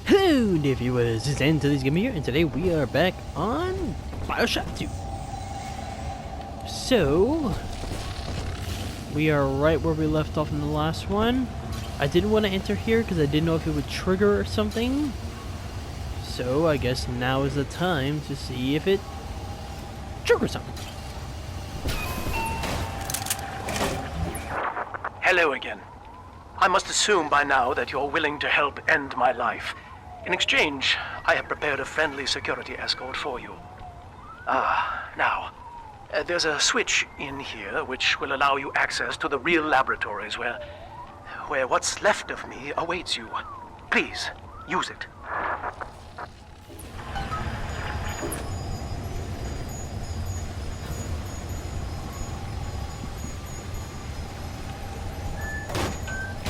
Hello, dear viewers, it's Today's Game here, and today we are back on Bioshock 2. So, we are right where we left off in the last one. I didn't want to enter here because I didn't know if it would trigger or something. So, I guess now is the time to see if it triggers something. Hello again. I must assume by now that you're willing to help end my life. In exchange, I have prepared a friendly security escort for you. Now, there's a switch in here which will allow you access to the real laboratories where what's left of me awaits you. Please, use it.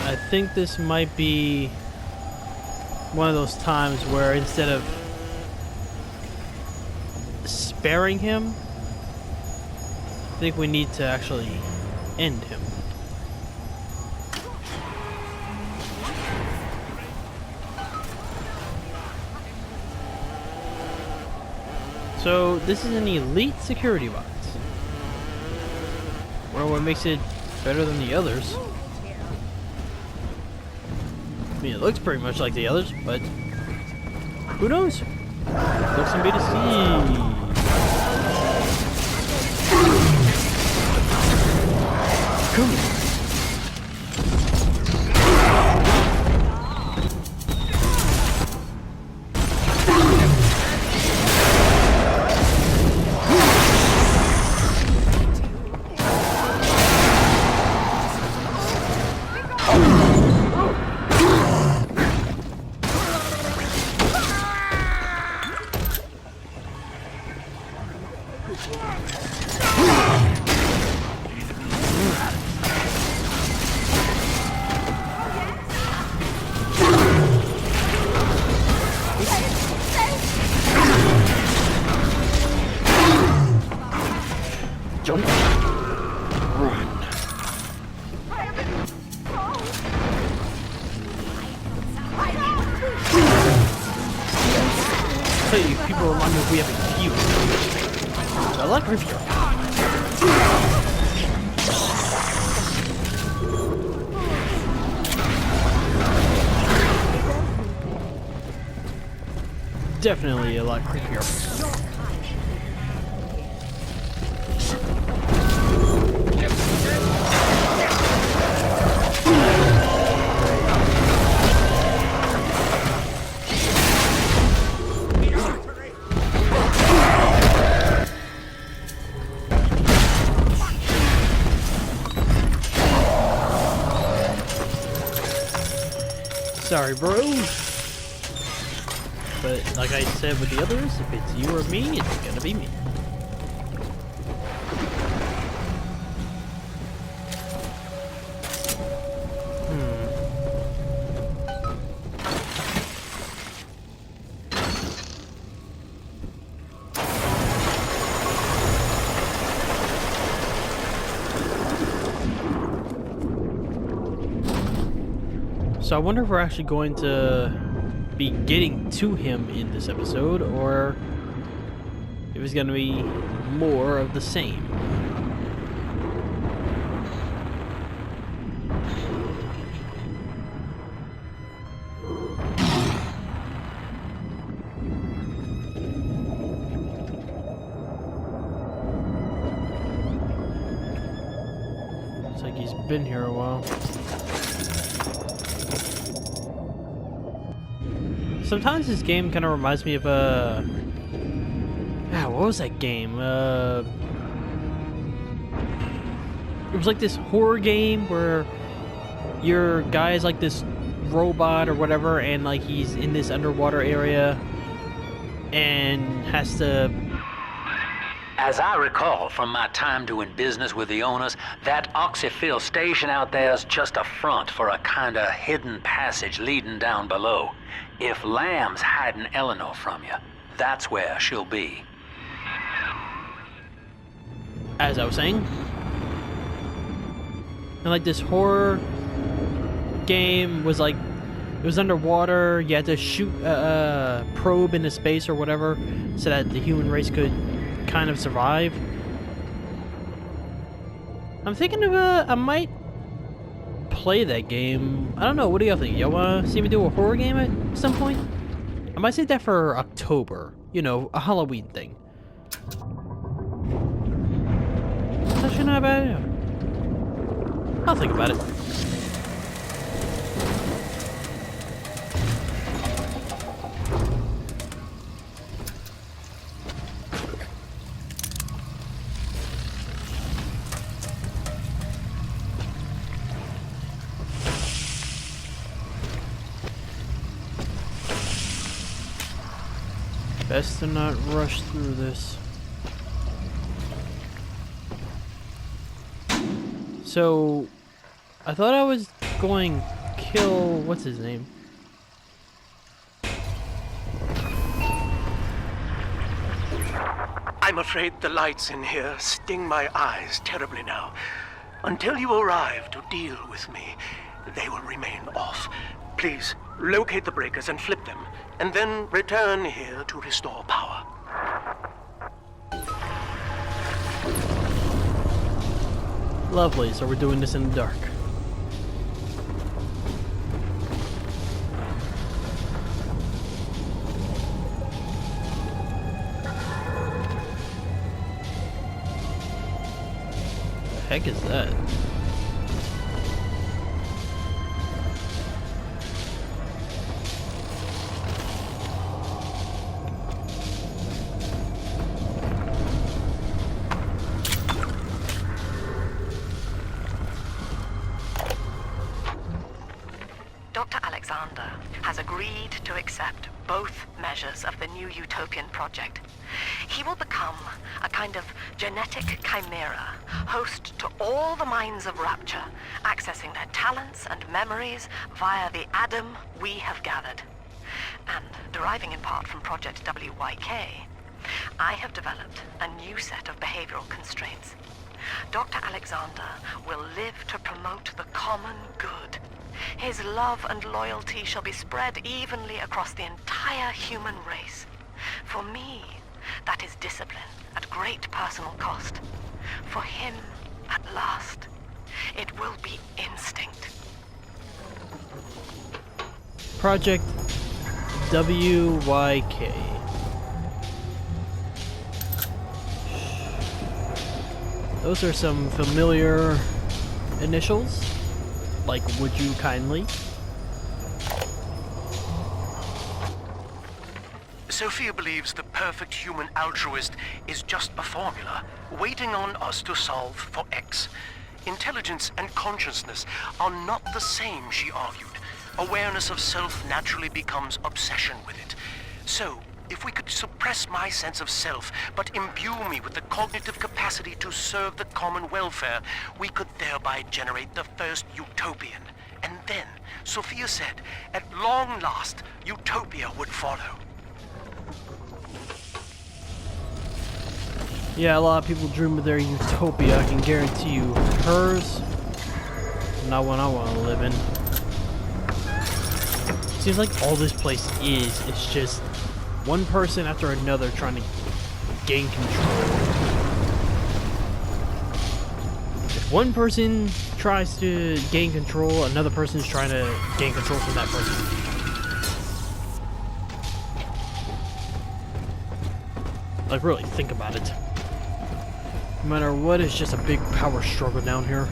I think this might be one of those times where instead of sparing him, I think we need to actually end him. So this is an elite security box. Well, what makes it better than the others? I mean, it looks pretty much like the others, but who knows? Looks and be to see. Come on. Jump. Run. Hey, people remind me we have a feud. I like review. Definitely a lot creepier. Sorry, bro. But like I said with the others, if it's you or me, it's gonna be me. So I wonder if we're actually going to be getting to him in this episode, or if it's going to be more of the same. Looks like he's been here a while. Sometimes this game kind of reminds me of what was that game? It was like this horror game where your guy is like this robot or whatever, and like he's in this underwater area and has to... As I recall from my time doing business with the owners, that oxyfill station out there's just a front for a kinda hidden passage leading down below. If Lamb's hiding Eleanor from you, that's where she'll be. As I was saying, and like this horror game was like It was underwater. You had to shoot a probe into space or whatever so that the human race could kind of survive. I'm thinking of I might play that game. I don't know. What do y'all think? Y'all wanna see me do a horror game at some point? I might save that for October. You know, a Halloween thing. That's actually not a bad idea. I'll think about it. Best to not rush through this. So, I thought I was going to kill, what's his name? I'm afraid the lights in here sting my eyes terribly now. Until you arrive to deal with me, they will remain off. Please, locate the breakers and flip them, and then return here to restore power. Lovely, so we're doing this in the dark. The heck is that? Dr. Alexander has agreed to accept both measures of the new utopian project. He will become a kind of genetic chimera, host to all the minds of Rapture, accessing their talents and memories via the Adam we have gathered. And deriving in part from Project WYK, I have developed a new set of behavioral constraints. Dr. Alexander will live to promote the common good. His love and loyalty shall be spread evenly across the entire human race. For me, that is discipline at great personal cost. For him, at last, it will be instinct. Project WYK. Those are some familiar initials. Like, would you kindly? Sophia believes the perfect human altruist is just a formula, waiting on us to solve for X. Intelligence and consciousness are not the same, she argued. Awareness of self naturally becomes obsession with it. So, if we could suppress my sense of self, but imbue me with the cognitive capacity to serve the common welfare, we could thereby generate the first utopian. And then, Sophia said, at long last, utopia would follow. Yeah, a lot of people dream of their utopia. I can guarantee you hers, not one I want to live in. Seems like all this place is just one person after another trying to gain control. If one person tries to gain control, another person's trying to gain control from that person. Like, really, think about it. No matter what, it's just a big power struggle down here.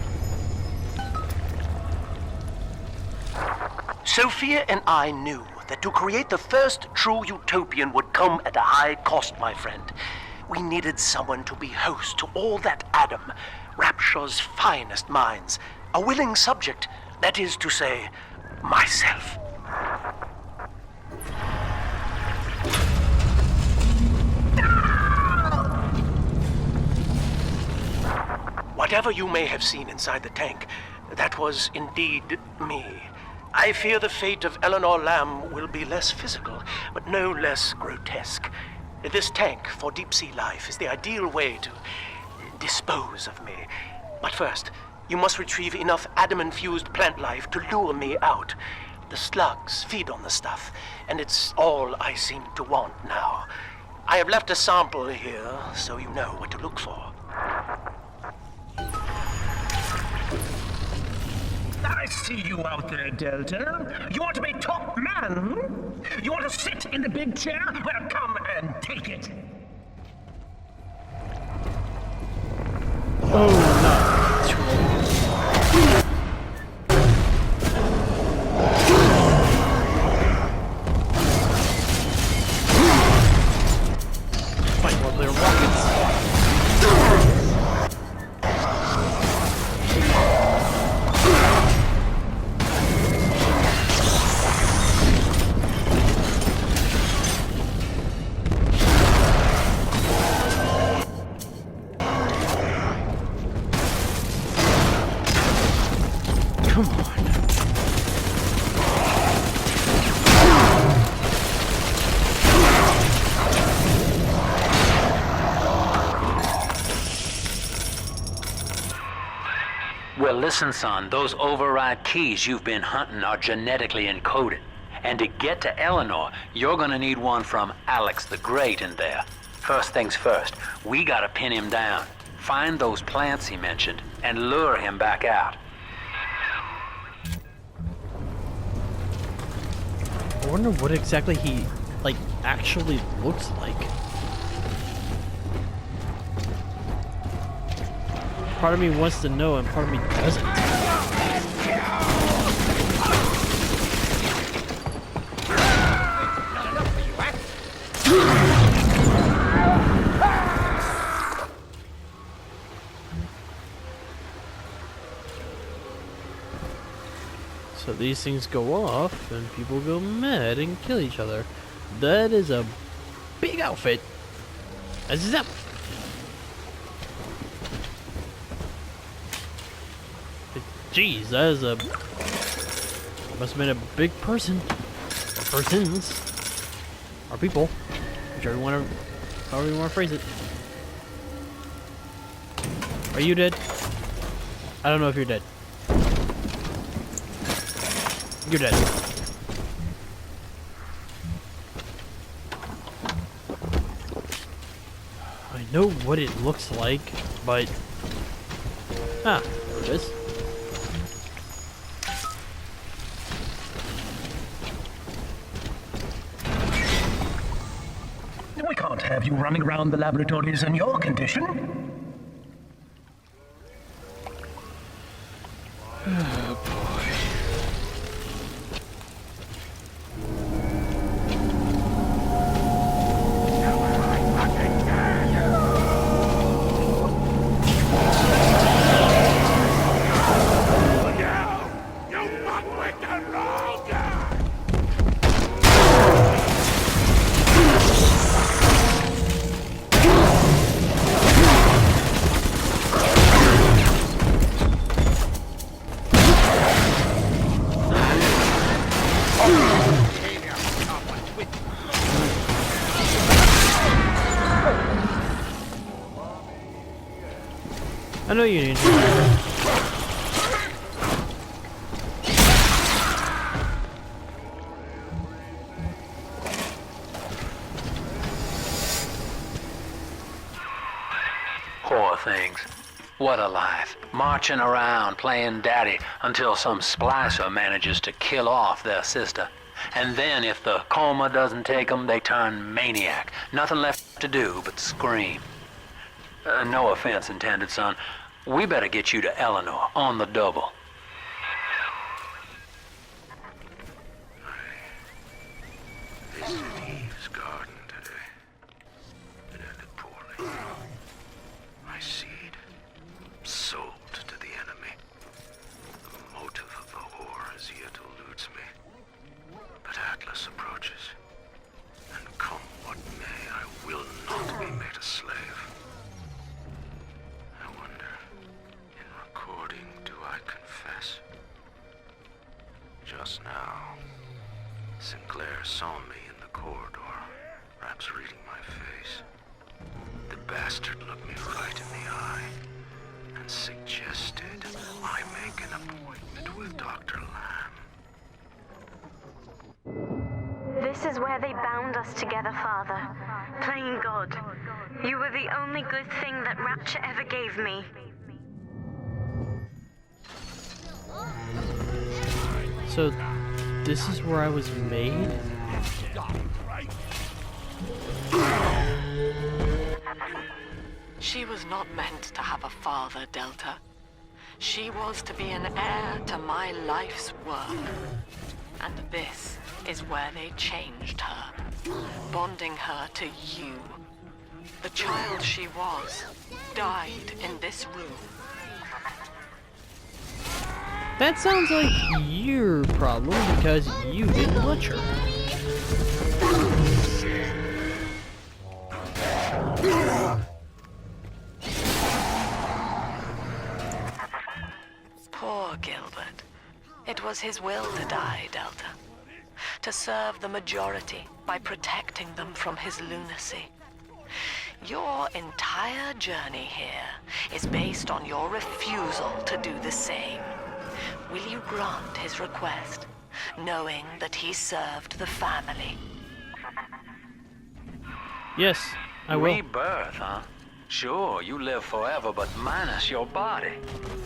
Sophia and I knew that to create the first true utopian would come at a high cost, my friend. We needed someone to be host to all that Adam, Rapture's finest minds. A willing subject, that is to say, myself. Whatever you may have seen inside the tank, that was indeed me. I fear the fate of Eleanor Lamb will be less physical, but no less grotesque. This tank for deep-sea life is the ideal way to dispose of me. But first, you must retrieve enough Adam-infused plant life to lure me out. The slugs feed on the stuff, and it's all I seem to want now. I have left a sample here, so you know what to look for. I see you out there, Delta. You want to be top man? You want to sit in the big chair? Well, come and take it. Fight while they're rockets. Come on. Well, listen, son, those override keys you've been hunting are genetically encoded. And to get to Eleanor, you're gonna need one from Alex the Great in there. First things first, we gotta pin him down. Find those plants he mentioned, and lure him back out. I wonder what exactly he, like, actually looks like. Part of me wants to know, and part of me doesn't. So these things go off, and people go mad and kill each other. That is a big outfit. Zap! Jeez, that is a... must have been a big person. Or persons. Or people. Whichever you want to... however you want to phrase it. Are you dead? I don't know if you're dead. You're dead. I know what it looks like, but... ah, there it is. We can't have you running around the laboratories in your condition. I know you need to. Poor things. What a life. Marching around, playing daddy, until some splicer manages to kill off their sister. And then if the coma doesn't take them, they turn maniac. Nothing left to do but scream. No offense intended, son. We better get you to Eleanor on the double. Visited Eve's garden today. It ended poorly. My seed, sold to the enemy. The motive of the whore as yet eludes me. But Atlas approaches. And come what may, I will not be made a slave. I wonder, in recording, do I confess? Just now, Sinclair saw me in the corridor, perhaps reading my face. The bastard looked me right in the eye and suggested I make an appointment with Dr. Lamb. is where they bound us together, Father. Playing God. You were the only good thing that Rapture ever gave me. So, this is where I was made? She was not meant to have a father, Delta. She was to be an heir to my life's work. And this is where they changed her, bonding her to you. The child she was died in this room. That sounds like your problem because you didn't watch her. Poor Gilbert. It was his will to die, Delta. To serve the majority by protecting them from his lunacy. Your entire journey here is based on your refusal to do the same. Will you grant his request, knowing that he served the family? Yes, I will. Rebirth, huh? Sure, you live forever, but minus your body.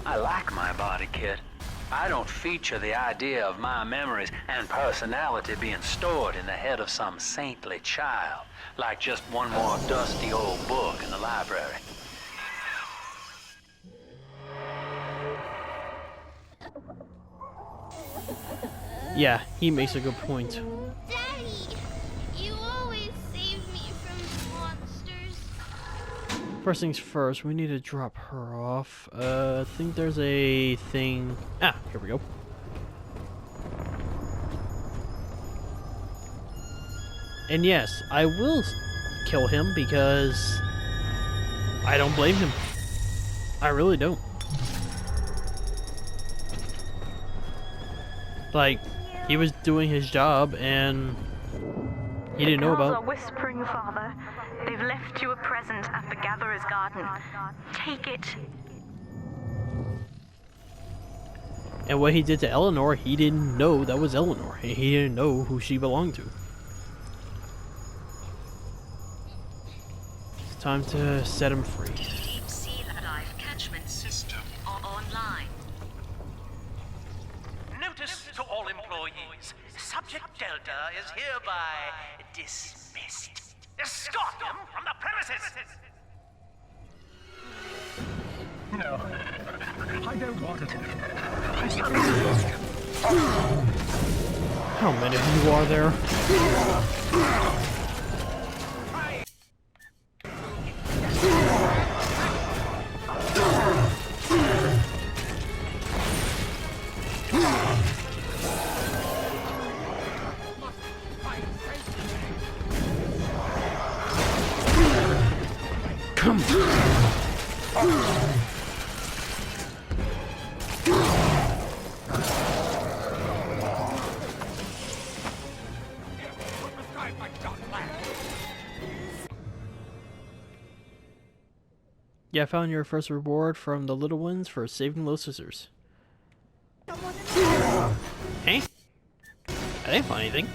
I like my body, kid. I don't feature the idea of my memories and personality being stored in the head of some saintly child, like just one more dusty old book in the library. Yeah, he makes a good point. Daddy, you always save me from monsters. First things first, we need to drop her off. I think there's a thing. Ah, here we go. And yes, I will kill him because I don't blame him. I really don't. Like, he was doing his job and he didn't know The girls about. are whispering, Father. They've left you a present at the Gatherer's Garden. Take it. And what he did to Eleanor, he didn't know that was Eleanor. He didn't know who she belonged to. It's time to set him free. Deep Sea Life Catchment System online. Notice to all employees. Subject Delta is hereby dismissed. Escort him from the premises! No, I don't want it. How many of you are there? Come. Yeah, I found your first reward from the little ones for saving those scissors. Hey? I didn't find anything.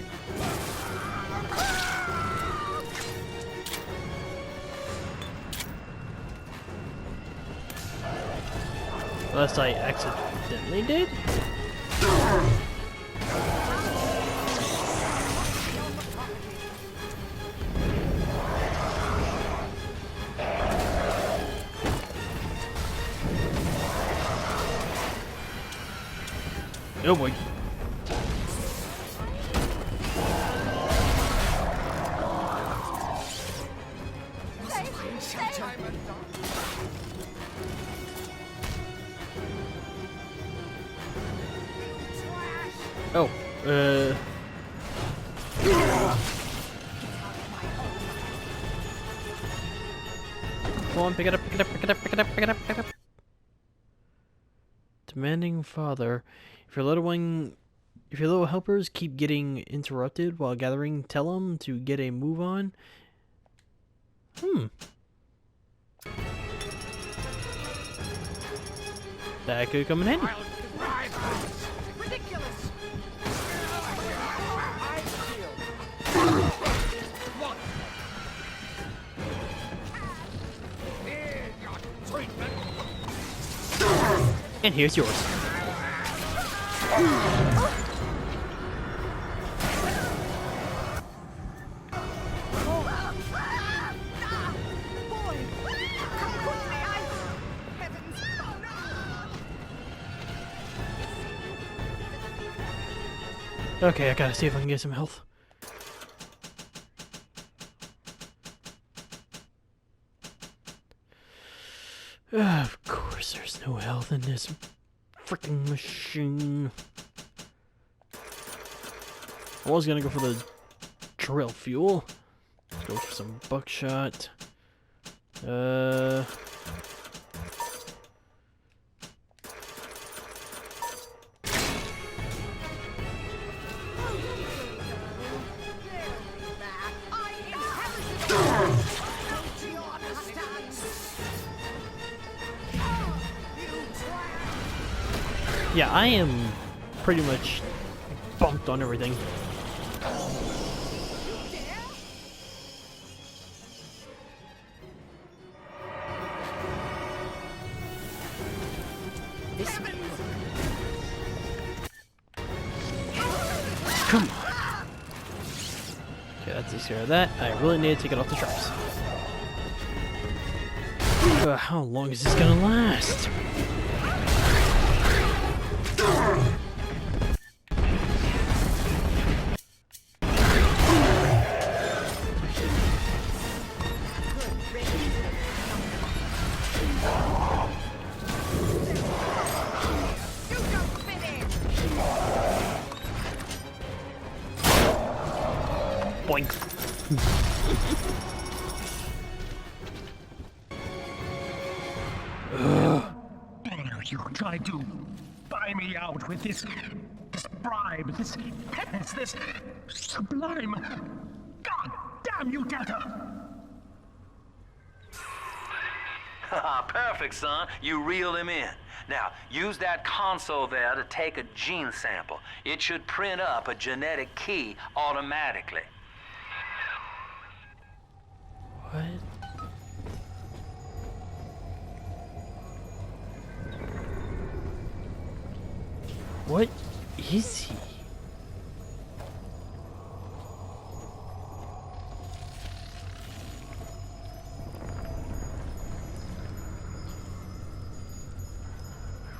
Unless I accidentally did? Oh boy. Oh, come on, pick it up, pick it up, pick it up, pick it up, pick it up, pick it up. Demanding father. If your little helpers keep getting interrupted while gathering, tell them to get a move on. That could come in handy. And here's yours. Okay, I gotta see if I can get some health. Of course, there's no health in this freaking machine. I was gonna go for the drill fuel. Let's go for some buckshot. Yeah, I am pretty much bumped on everything. Come on. Okay, that takes care of that. I really need to take it off the traps. How long is this gonna last? Boink. You tried to buy me out with this bribe, this penance, this sublime. God damn you, Delta! Perfect, son. You reeled him in. Now, use that console there to take a gene sample. It should print up a genetic key automatically. What? What is he?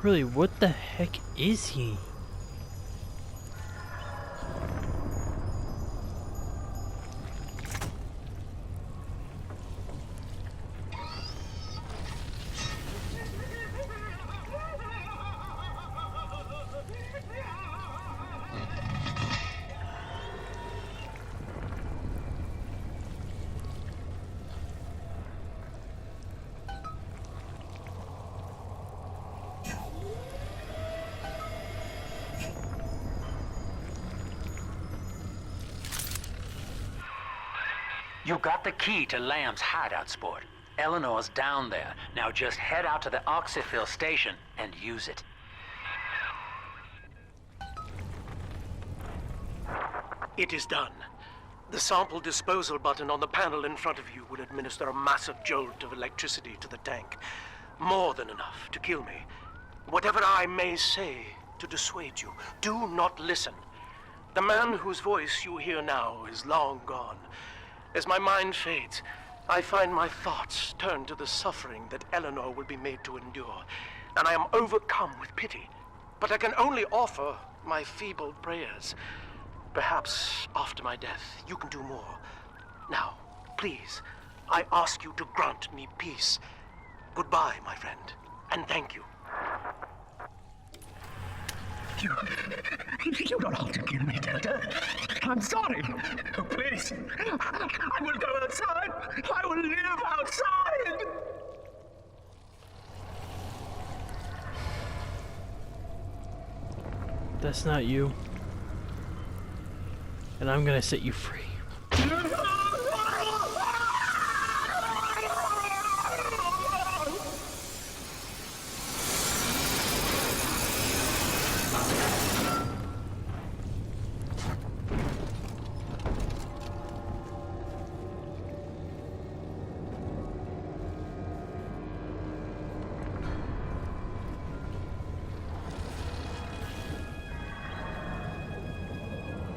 Really, what the heck is he? You got the key to Lamb's hideout, sport. Eleanor's down there. Now just head out to the oxyfill station and use it. It is done. The sample disposal button on the panel in front of you will administer a massive jolt of electricity to the tank. More than enough to kill me. Whatever I may say to dissuade you, do not listen. The man whose voice you hear now is long gone. As my mind fades, I find my thoughts turn to the suffering that Eleanor will be made to endure, and I am overcome with pity. But I can only offer my feeble prayers. Perhaps after my death, you can do more. Now, please, I ask you to grant me peace. Goodbye, my friend, and thank you. You don't have to kill me, Delta. I'm sorry. Please. I will go outside. I will live outside. That's not you. And I'm gonna set you free.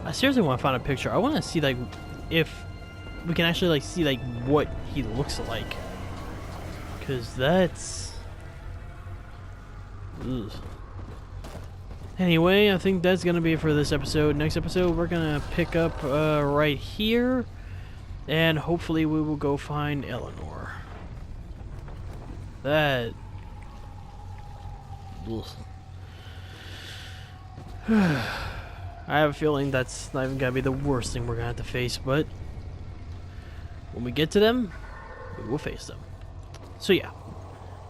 I seriously want to find a picture. I want to see like if we can actually like see like what he looks like, because that's. Ugh. Anyway, I think that's gonna be it for this episode. Next episode, we're gonna pick up right here, and hopefully we will go find Eleanor. That. Ugh. I have a feeling that's not even gonna be the worst thing we're gonna have to face, but when we get to them, we will face them. So yeah,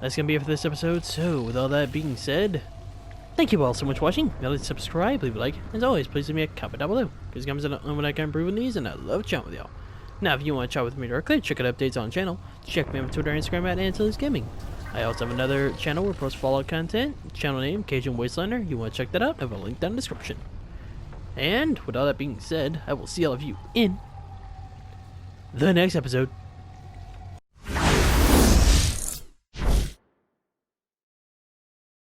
that's gonna be it for this episode. So with all that being said, thank you all so much for watching. Remember to subscribe, leave a like, and as always, please leave me a comment down below, because comments on what I can improve on these, and I love chatting with y'all. Now, if you want to chat with me directly, check out updates on the channel. Check me on Twitter and Instagram at Antilles Gaming. I also have another channel where I post Fallout content. Channel name, Cajun Wastelander. You want to check that out? I have a link down in the description. And with all that being said, I will see all of you in the next episode.